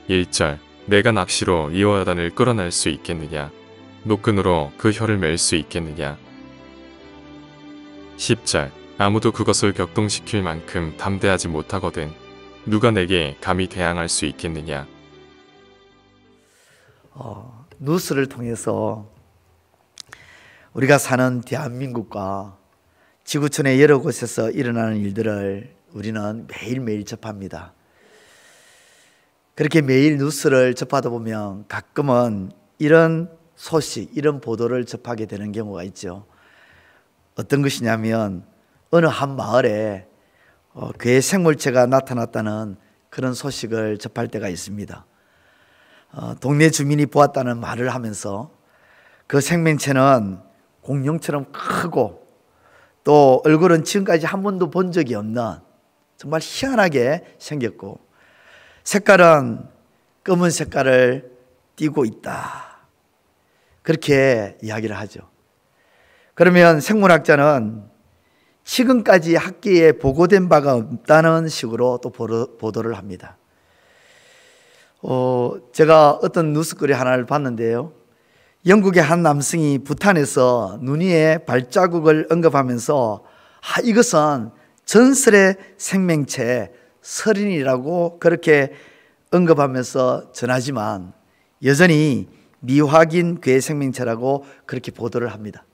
1절 내가 낚시로 리워야단을 끌어낼 수 있겠느냐? 노끈으로 그 혀를 맬 수 있겠느냐? 10절 아무도 그것을 격동시킬 만큼 담대하지 못하거든 누가 내게 감히 대항할 수 있겠느냐? 뉴스를 통해서 우리가 사는 대한민국과 지구촌의 여러 곳에서 일어나는 일들을 우리는 매일매일 접합니다. 그렇게 매일 뉴스를 접하다 보면 가끔은 이런 소식, 이런 보도를 접하게 되는 경우가 있죠. 어떤 것이냐면 어느 한 마을에 괴 생물체가 나타났다는 그런 소식을 접할 때가 있습니다. 동네 주민이 보았다는 말을 하면서 그 생명체는 공룡처럼 크고 또 얼굴은 지금까지 한 번도 본 적이 없는 정말 희한하게 생겼고 색깔은 검은 색깔을 띠고 있다. 그렇게 이야기를 하죠. 그러면 생물학자는 지금까지 학계에 보고된 바가 없다는 식으로 또 보도를 합니다. 제가 어떤 뉴스거리 하나를 봤는데요. 영국의 한 남성이 부탄에서 눈 위에 발자국을 언급하면서 이것은 전설의 생명체 서린이라고 그렇게 언급하면서 전하지만 여전히 미확인 괴 생명체라고 그렇게 보도를 합니다.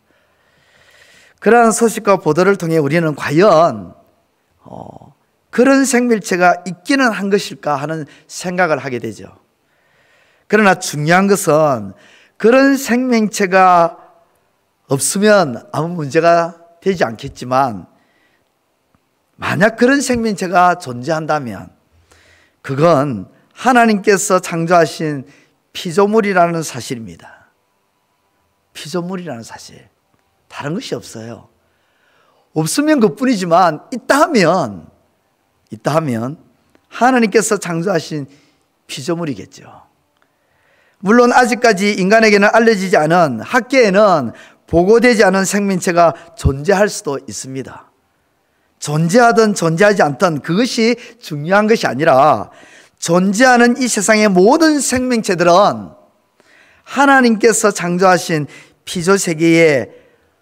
그러한 소식과 보도를 통해 우리는 과연 그런 생명체가 있기는 한 것일까 하는 생각을 하게 되죠. 그러나 중요한 것은 그런 생명체가 없으면 아무 문제가 되지 않겠지만 만약 그런 생명체가 존재한다면 그건 하나님께서 창조하신 피조물이라는 사실입니다. 피조물이라는 사실. 다른 것이 없어요. 없으면 그뿐이지만 있다 하면 하나님께서 창조하신 피조물이겠죠. 물론 아직까지 인간에게는 알려지지 않은 학계에는 보고되지 않은 생명체가 존재할 수도 있습니다. 존재하든 존재하지 않든 그것이 중요한 것이 아니라 존재하는 이 세상의 모든 생명체들은 하나님께서 창조하신 피조세계의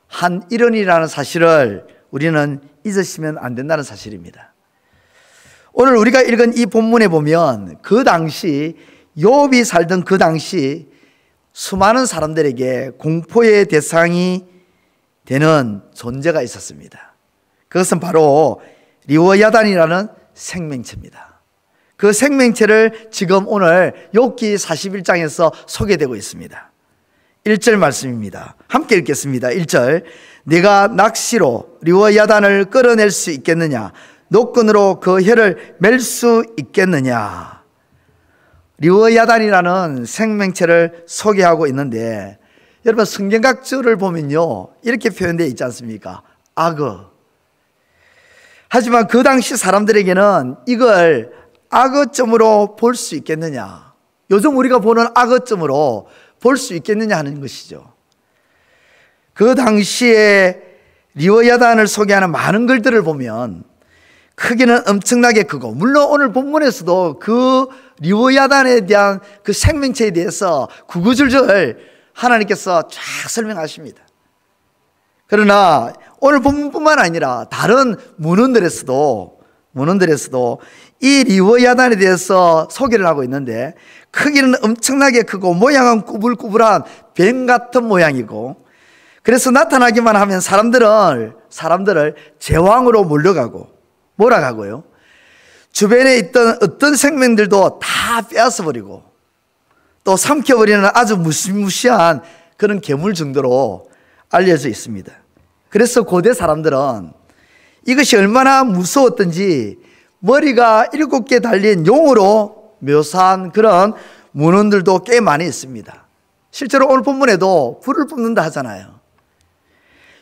한 일원이라는 사실을 우리는 잊으시면 안 된다는 사실입니다. 오늘 우리가 읽은 이 본문에 보면 그 당시 욥이 살던 그 당시 수많은 사람들에게 공포의 대상이 되는 존재가 있었습니다. 그것은 바로 리워야단이라는 생명체입니다. 그 생명체를 지금 오늘 욥기 41장에서 소개되고 있습니다. 1절 말씀입니다. 함께 읽겠습니다. 1절 내가 낚시로 리워야단을 끌어낼 수 있겠느냐? 노끈으로 그 혀를 맬 수 있겠느냐? 리워야단이라는 생명체를 소개하고 있는데 여러분 성경각주를 보면요 이렇게 표현되어 있지 않습니까? 악어. 하지만 그 당시 사람들에게는 이걸 악어점으로 볼 수 있겠느냐? 요즘 우리가 보는 악어점으로 볼 수 있겠느냐 하는 것이죠. 그 당시에 리워야단을 소개하는 많은 글들을 보면 크기는 엄청나게 크고 물론 오늘 본문에서도 그 리워야단에 대한 그 생명체에 대해서 구구절절 하나님께서 쫙 설명하십니다. 그러나 오늘 본문뿐만 아니라 다른 문헌들에서도 이 리워야단에 대해서 소개를 하고 있는데 크기는 엄청나게 크고 모양은 꾸불꾸불한 뱀 같은 모양이고 그래서 나타나기만 하면 사람들을 제왕으로 몰아가고요. 주변에 있던 어떤 생명들도 다 빼앗아 버리고 또 삼켜버리는 아주 무시무시한 그런 괴물 정도로 알려져 있습니다. 그래서 고대 사람들은 이것이 얼마나 무서웠던지 머리가 7개 달린 용으로 묘사한 그런 문헌들도 꽤 많이 있습니다. 실제로 오늘 본문에도 불을 뿜는다 하잖아요.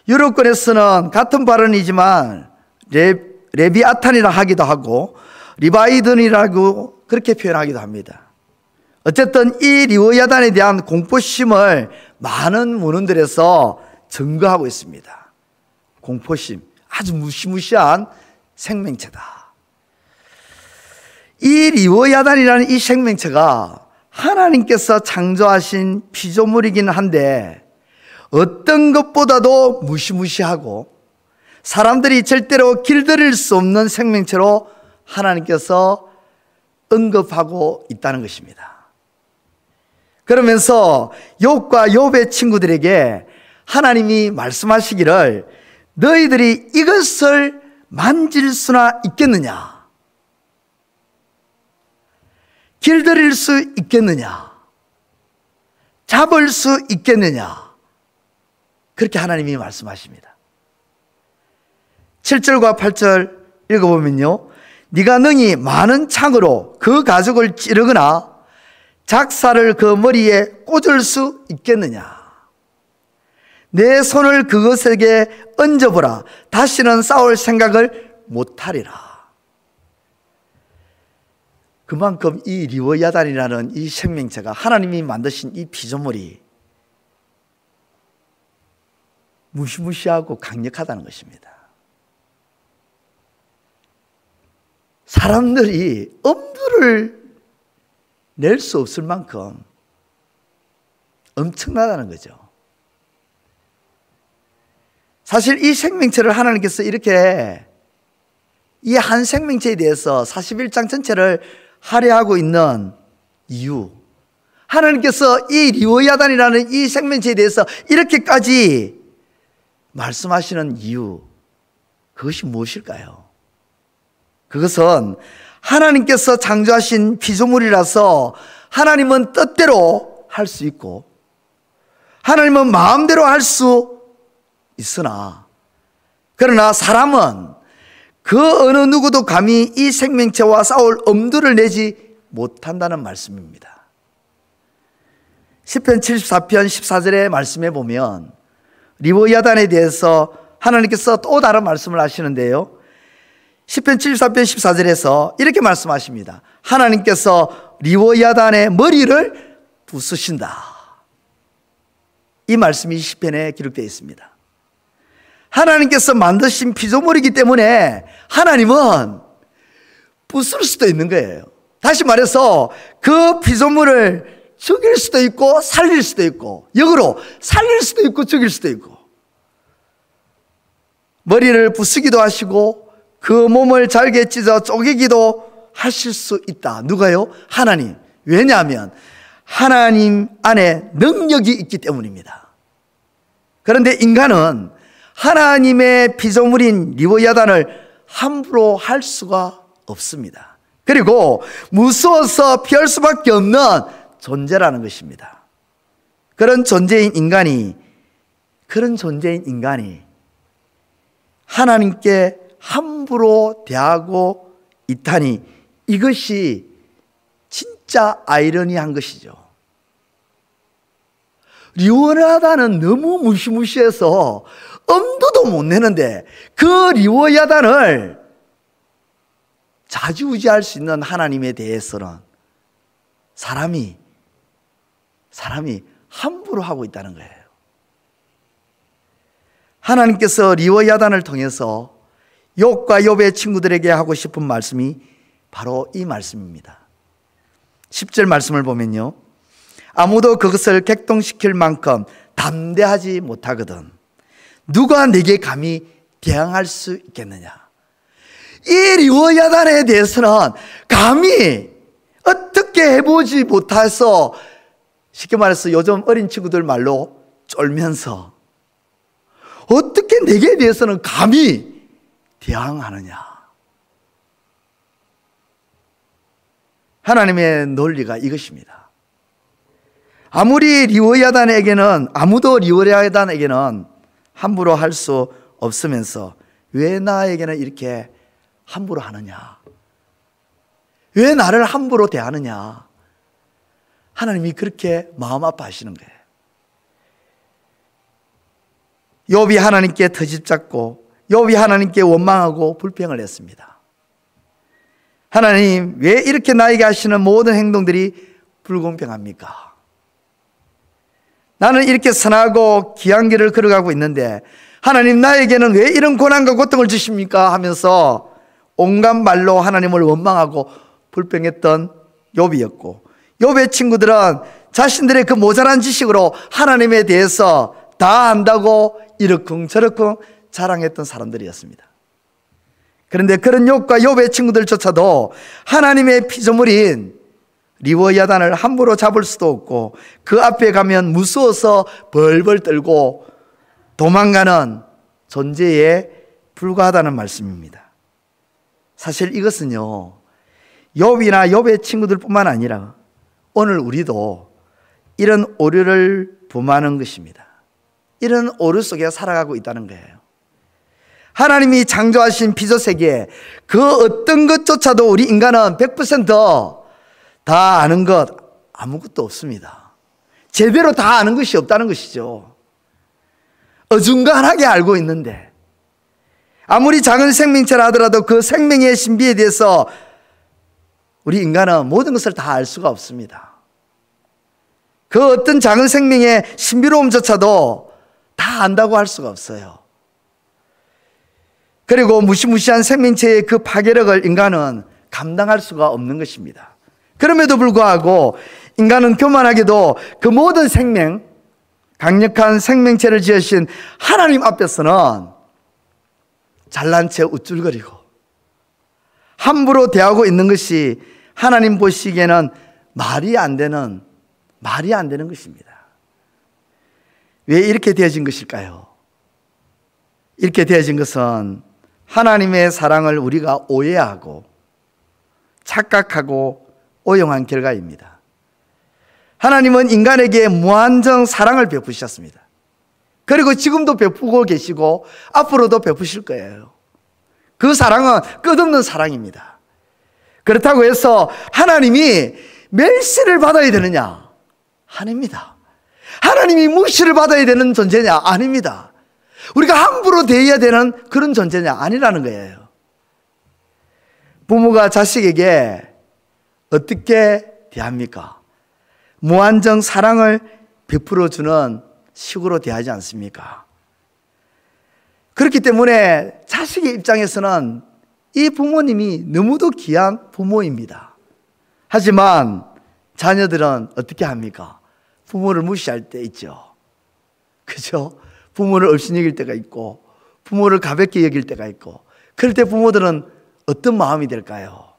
유럽권에서는 같은 발언이지만 레비아탄이라 하기도 하고 리바이든이라고 그렇게 표현하기도 합니다. 어쨌든 이 리워야단에 대한 공포심을 많은 문헌들에서 증거하고 있습니다. 공포심, 아주 무시무시한 생명체다. 이 리워야단이라는 이 생명체가 하나님께서 창조하신 피조물이긴 한데 어떤 것보다도 무시무시하고 사람들이 절대로 길들일 수 없는 생명체로 하나님께서 언급하고 있다는 것입니다. 그러면서 욥과 욥의 친구들에게 하나님이 말씀하시기를 너희들이 이것을 만질 수나 있겠느냐? 길들일 수 있겠느냐? 잡을 수 있겠느냐? 그렇게 하나님이 말씀하십니다. 7절과 8절 읽어보면요, 네가 능히 많은 창으로 그 가죽을 찌르거나 작사를 그 머리에 꽂을 수 있겠느냐? 내 손을 그것에게 얹어보라. 다시는 싸울 생각을 못하리라. 그만큼 이 리워야단이라는 이 생명체가, 하나님이 만드신 이 피조물이 무시무시하고 강력하다는 것입니다. 사람들이 엄두를 낼 수 없을 만큼 엄청나다는 거죠. 사실 이 생명체를 하나님께서 이렇게 이 한 생명체에 대해서 41장 전체를 할애하고 있는 이유, 하나님께서 이 리워야단이라는 이 생명체에 대해서 이렇게까지 말씀하시는 이유, 그것이 무엇일까요? 그것은 하나님께서 창조하신 피조물이라서 하나님은 뜻대로 할 수 있고 하나님은 마음대로 할 수 있으나, 그러나 사람은 그 어느 누구도 감히 이 생명체와 싸울 엄두를 내지 못한다는 말씀입니다. 시편 74편 14절의 말씀에 보면 리워야단에 대해서 하나님께서 또 다른 말씀을 하시는데요, 시편 74편 14절에서 이렇게 말씀하십니다. 하나님께서 리워야단의 머리를 부수신다. 이 말씀이 시편에 기록되어 있습니다. 하나님께서 만드신 피조물이기 때문에 하나님은 부술 수도 있는 거예요. 다시 말해서 그 피조물을 죽일 수도 있고 살릴 수도 있고, 역으로 살릴 수도 있고 죽일 수도 있고, 머리를 부수기도 하시고 그 몸을 잘게 찢어 쪼개기도 하실 수 있다. 누가요? 하나님. 왜냐하면 하나님 안에 능력이 있기 때문입니다. 그런데 인간은 하나님의 피조물인 리워야단을 함부로 할 수가 없습니다. 그리고 무서워서 피할 수밖에 없는 존재라는 것입니다. 그런 존재인 인간이 하나님께 함부로 대하고 있다니, 이것이 진짜 아이러니한 것이죠. 리워야단은 너무 무시무시해서 엄두도 못 내는데 그 리워야단을 좌지우지할 수 있는 하나님에 대해서는 사람이 함부로 하고 있다는 거예요. 하나님께서 리워야단을 통해서 욥과 욥의 친구들에게 하고 싶은 말씀이 바로 이 말씀입니다. 10절 말씀을 보면요, 아무도 그것을 객동시킬 만큼 담대하지 못하거든 누가 내게 감히 대항할 수 있겠느냐. 이 리워야단에 대해서는 감히 어떻게 해보지 못해서, 쉽게 말해서 요즘 어린 친구들 말로 쫄면서 어떻게 내게 대해서는 감히 대항하느냐. 하나님의 논리가 이것입니다. 아무도 리워야단에게는 함부로 할 수 없으면서 왜 나에게는 이렇게 함부로 하느냐? 왜 나를 함부로 대하느냐? 하나님이 그렇게 마음 아파하시는 거예요. 욥이 하나님께 터집잡고 욥이 하나님께 원망하고 불평을 했습니다. 하나님, 왜 이렇게 나에게 하시는 모든 행동들이 불공평합니까? 나는 이렇게 선하고 귀한 길을 걸어가고 있는데 하나님, 나에게는 왜 이런 고난과 고통을 주십니까? 하면서 온갖 말로 하나님을 원망하고 불평했던 욥이었고, 욥의 친구들은 자신들의 그 모자란 지식으로 하나님에 대해서 다 안다고 이러쿵저러쿵 자랑했던 사람들이었습니다. 그런데 그런 욥과 욥의 친구들조차도 하나님의 피조물인 리워야단을 함부로 잡을 수도 없고 그 앞에 가면 무서워서 벌벌 떨고 도망가는 존재에 불과하다는 말씀입니다. 사실 이것은요, 욥이나 욥의 친구들뿐만 아니라 오늘 우리도 이런 오류를 범하는 것입니다. 이런 오류 속에 살아가고 있다는 거예요. 하나님이 창조하신 피조세계 그 어떤 것조차도 우리 인간은 100% 다 아는 것 아무것도 없습니다. 제대로 다 아는 것이 없다는 것이죠. 어중간하게 알고 있는데 아무리 작은 생명체라 하더라도 그 생명의 신비에 대해서 우리 인간은 모든 것을 다 알 수가 없습니다. 그 어떤 작은 생명의 신비로움조차도 다 안다고 할 수가 없어요. 그리고 무시무시한 생명체의 그 파괴력을 인간은 감당할 수가 없는 것입니다. 그럼에도 불구하고 인간은 교만하게도 그 모든 생명, 강력한 생명체를 지으신 하나님 앞에서는 잘난 채 우쭐거리고 함부로 대하고 있는 것이 하나님 보시기에는 말이 안 되는 것입니다. 왜 이렇게 되어진 것일까요? 이렇게 되어진 것은 하나님의 사랑을 우리가 오해하고 착각하고 오용한 결과입니다. 하나님은 인간에게 무한정 사랑을 베푸셨습니다. 그리고 지금도 베푸고 계시고 앞으로도 베푸실 거예요. 그 사랑은 끝없는 사랑입니다. 그렇다고 해서 하나님이 멸시를 받아야 되느냐? 아닙니다. 하나님이 무시를 받아야 되는 존재냐? 아닙니다. 우리가 함부로 대해야 되는 그런 존재냐? 아니라는 거예요. 부모가 자식에게 어떻게 대합니까? 무한정 사랑을 베풀어주는 식으로 대하지 않습니까? 그렇기 때문에 자식의 입장에서는 이 부모님이 너무도 귀한 부모입니다. 하지만 자녀들은 어떻게 합니까? 부모를 무시할 때 있죠. 그죠? 부모를 없이 여길 때가 있고 부모를 가볍게 여길 때가 있고, 그럴 때 부모들은 어떤 마음이 될까요?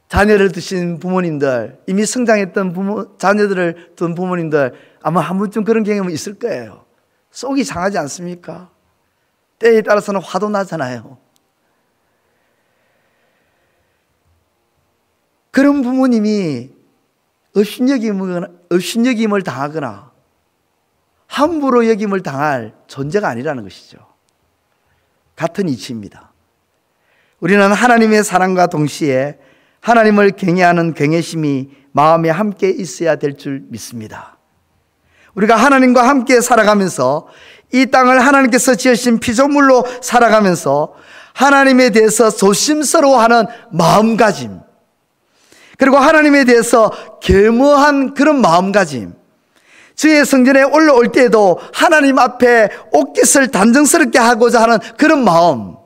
자녀를 두신 부모님들, 이미 성장했던 자녀들을 둔 부모님들 아마 한 번쯤 그런 경험이 있을 거예요. 속이 상하지 않습니까? 때에 따라서는 화도 나잖아요. 그런 부모님이 업신여김을 당하거나 함부로 여김을 당할 존재가 아니라는 것이죠. 같은 이치입니다. 우리는 하나님의 사랑과 동시에 하나님을 경외하는 경외심이 마음에 함께 있어야 될 줄 믿습니다. 우리가 하나님과 함께 살아가면서 이 땅을 하나님께서 지으신 피조물로 살아가면서 하나님에 대해서 조심스러워하는 마음가짐, 그리고 하나님에 대해서 겸허한 그런 마음가짐, 주의 성전에 올라올 때에도 하나님 앞에 옷깃을 단정스럽게 하고자 하는 그런 마음,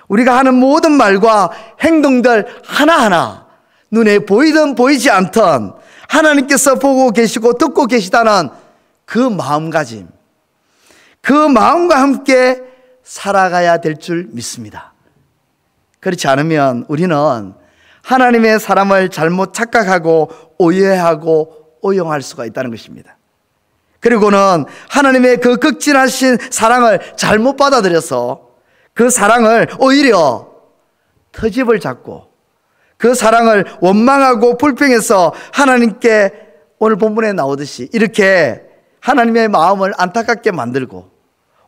우리가 하는 모든 말과 행동들 하나하나 눈에 보이든 보이지 않든 하나님께서 보고 계시고 듣고 계시다는 그 마음가짐, 그 마음과 함께 살아가야 될 줄 믿습니다. 그렇지 않으면 우리는 하나님의 사람을 잘못 착각하고 오해하고 오용할 수가 있다는 것입니다. 그리고는 하나님의 그 극진하신 사랑을 잘못 받아들여서 그 사랑을 오히려 터집을 잡고 그 사랑을 원망하고 불평해서 하나님께 오늘 본문에 나오듯이 이렇게 하나님의 마음을 안타깝게 만들고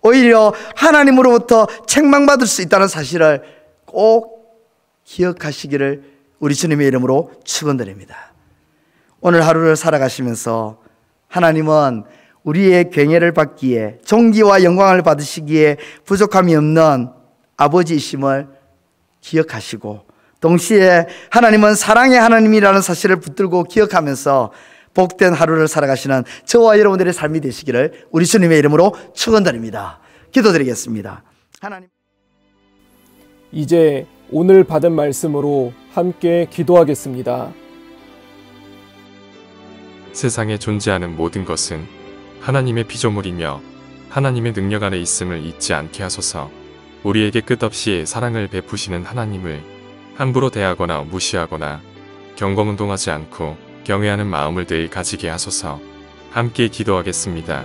오히려 하나님으로부터 책망받을 수 있다는 사실을 꼭 기억하시기를 우리 주님의 이름으로 축원드립니다. 오늘 하루를 살아가시면서 하나님은 우리의 경애를 받기에, 존귀와 영광을 받으시기에 부족함이 없는 아버지이심을 기억하시고, 동시에 하나님은 사랑의 하나님이라는 사실을 붙들고 기억하면서 복된 하루를 살아가시는 저와 여러분들의 삶이 되시기를 우리 주님의 이름으로 축원드립니다. 기도드리겠습니다. 하나님, 이제 오늘 받은 말씀으로 함께 기도하겠습니다. 세상에 존재하는 모든 것은 하나님의 피조물이며 하나님의 능력 안에 있음을 잊지 않게 하소서. 우리에게 끝없이 사랑을 베푸시는 하나님을 함부로 대하거나 무시하거나 경거문동하지 않고 경외하는 마음을 늘 가지게 하소서. 함께 기도하겠습니다.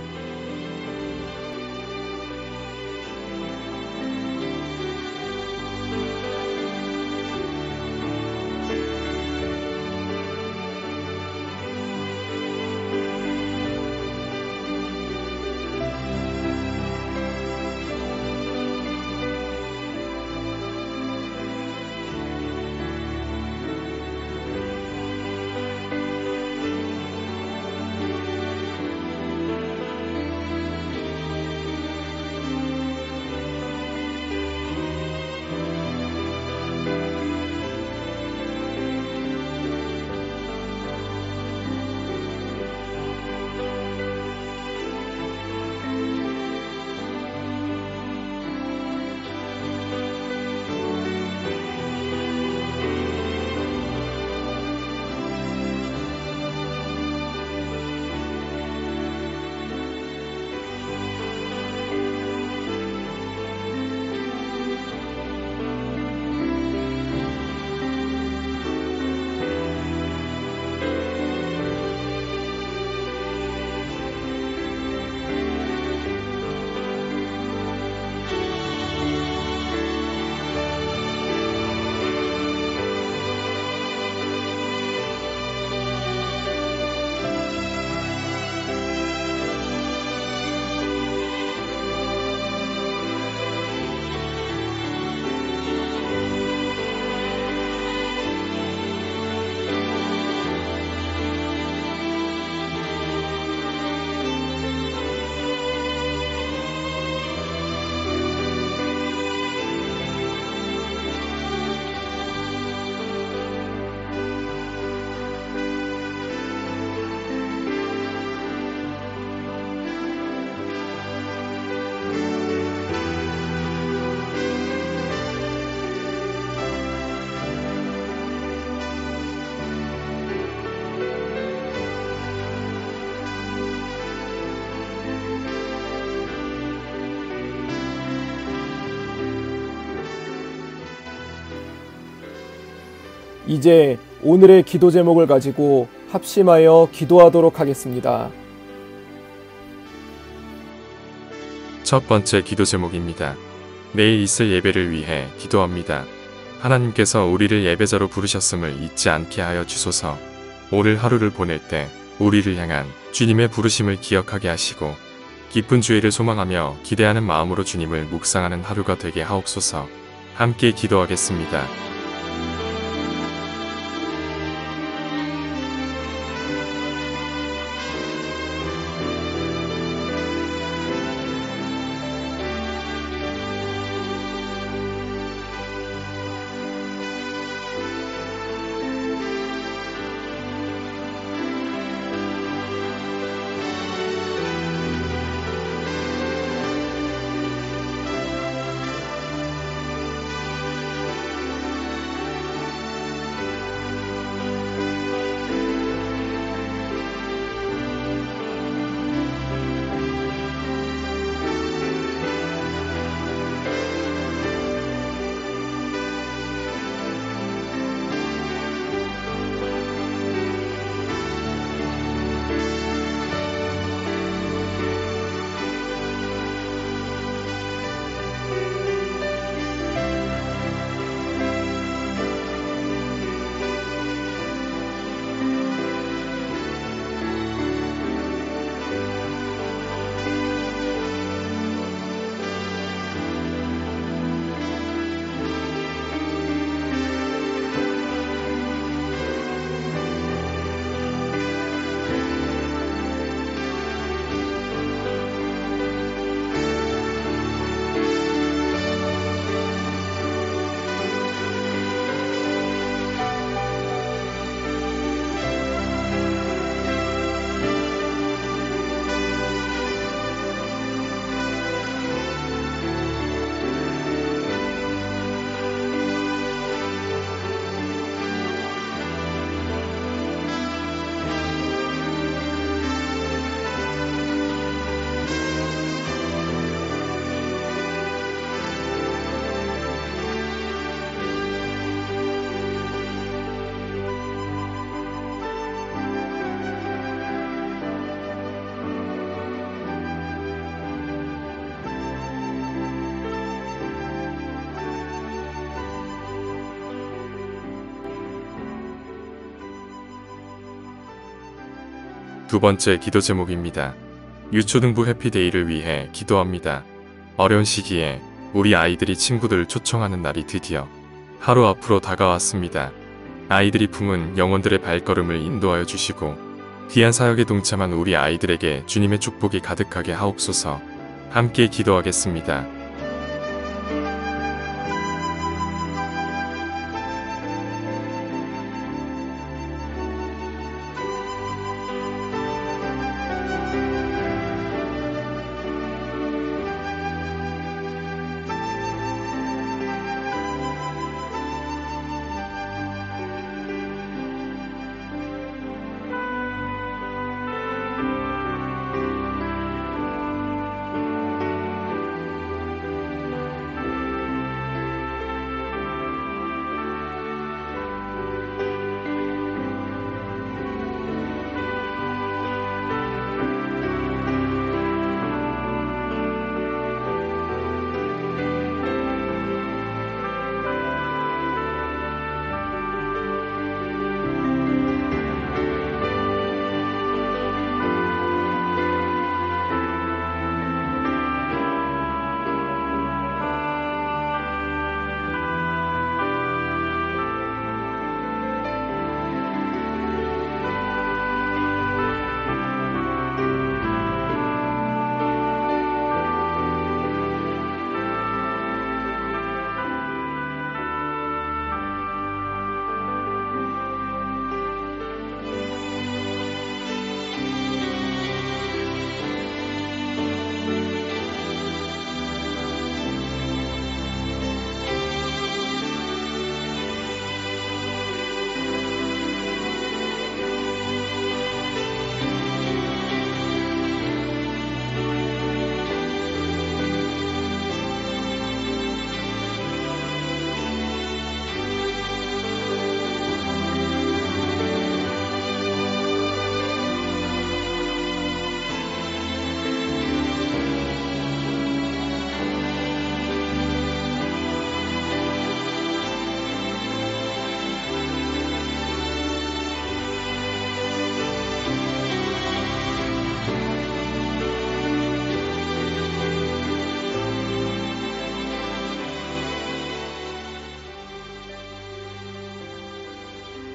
이제 오늘의 기도 제목을 가지고 합심하여 기도하도록 하겠습니다. 첫 번째 기도 제목입니다. 내일 있을 예배를 위해 기도합니다. 하나님께서 우리를 예배자로 부르셨음을 잊지 않게 하여 주소서. 오늘 하루를 보낼 때 우리를 향한 주님의 부르심을 기억하게 하시고 기쁜 주일을 소망하며 기대하는 마음으로 주님을 묵상하는 하루가 되게 하옵소서. 함께 기도하겠습니다. 두 번째 기도 제목입니다. 유초등부 해피데이를 위해 기도합니다. 어려운 시기에 우리 아이들이 친구들을 초청하는 날이 드디어 하루 앞으로 다가왔습니다. 아이들이 품은 영혼들의 발걸음을 인도하여 주시고 귀한 사역에 동참한 우리 아이들에게 주님의 축복이 가득하게 하옵소서. 함께 기도하겠습니다.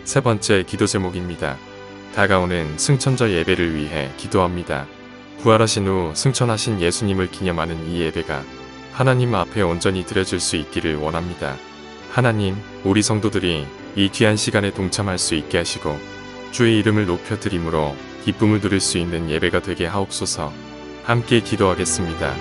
세 번째 기도 제목입니다. 다가오는 승천절 예배를 위해 기도합니다. 부활하신 후 승천하신 예수님을 기념하는 이 예배가 하나님 앞에 온전히 드려질 수 있기를 원합니다. 하나님, 우리 성도들이 이 귀한 시간에 동참할 수 있게 하시고 주의 이름을 높여드림으로 기쁨을 누릴 수 있는 예배가 되게 하옵소서. 함께 기도하겠습니다.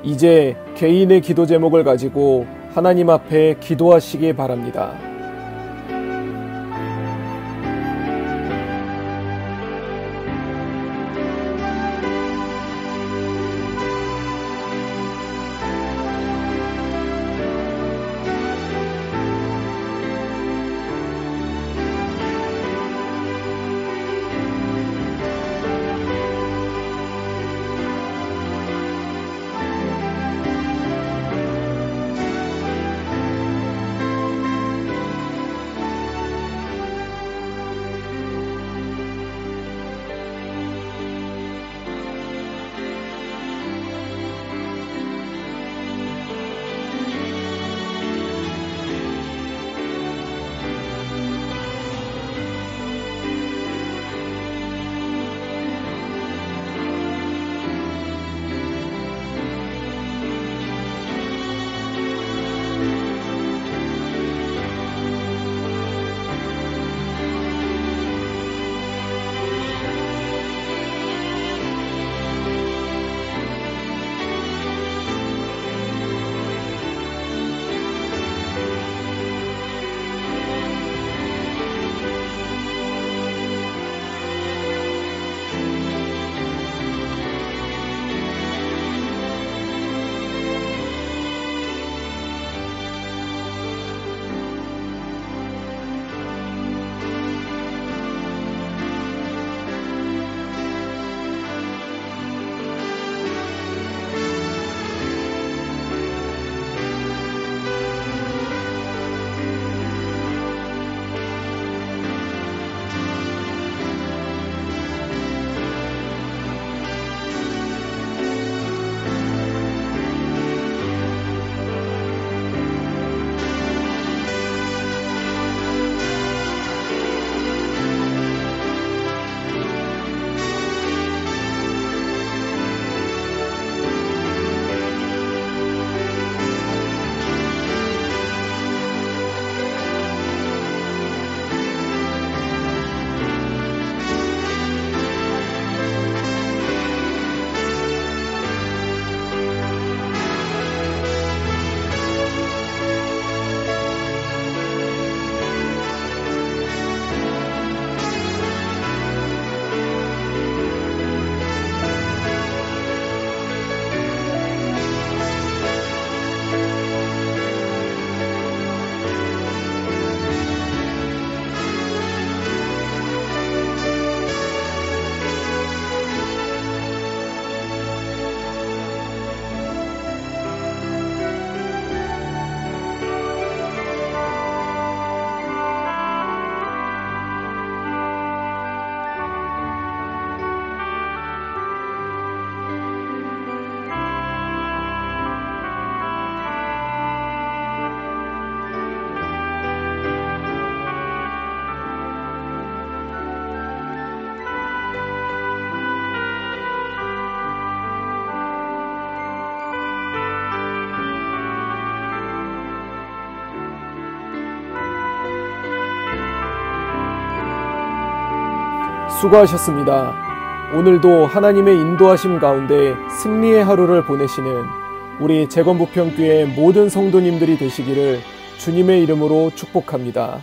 이제 개인의 기도 제목을 가지고 하나님 앞에 기도하시기 바랍니다. 수고하셨습니다. 오늘도 하나님의 인도하심 가운데 승리의 하루를 보내시는 우리 재건부평교회 모든 성도님들이 되시기를 주님의 이름으로 축복합니다.